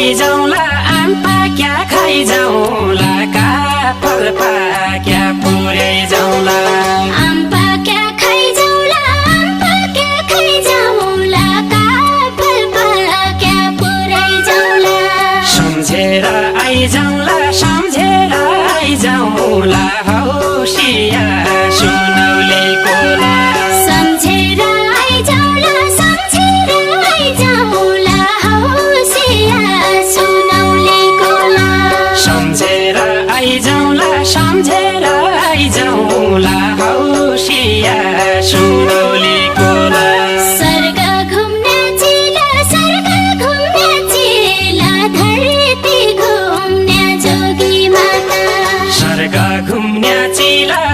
जाउँला आम पाक्या खाइ जाउँला काफल पाक्या पुरै जाउँला आम पाक्या खाइ जाउँला आम पाक्या खाइ जाउँला काफल पाक्या पुरै जाउँला सम्झेर आइजाउँला सम्झेर आइजाउँला हौसिया सुनौले कोला सम्झेर आइजाउँला सम्झेर आइजाउँला हौसिया सुनौले कोला सम्झेर आइजाउँला सम्झेर आइजाउँला हौसिया सुनौले कोला स्वर्ग घुम्ने चिला धरती घुम्ने जोगी माता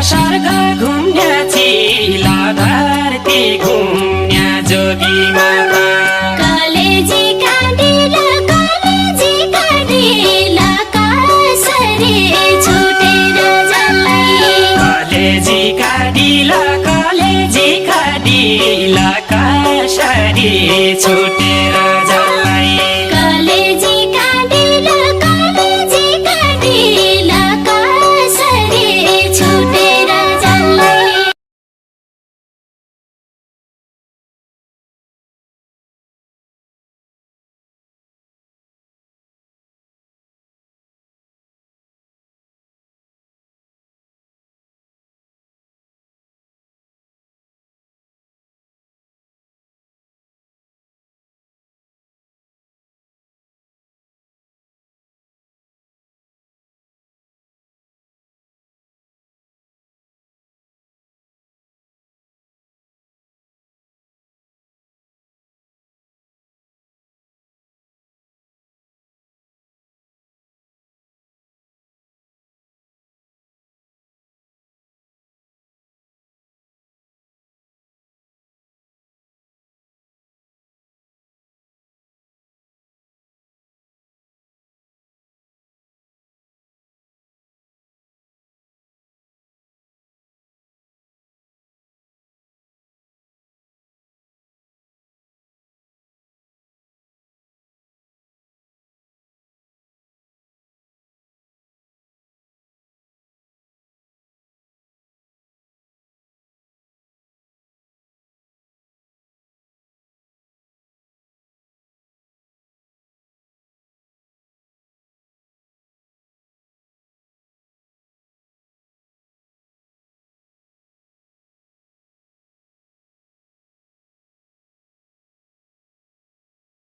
स्वर्ग घुम्ने चिला धरती घुम्ने जोगी माता कलेजी काँडिला कसरी छुटेर जान्लाई कलेजी काँडिला कसरी छुटेर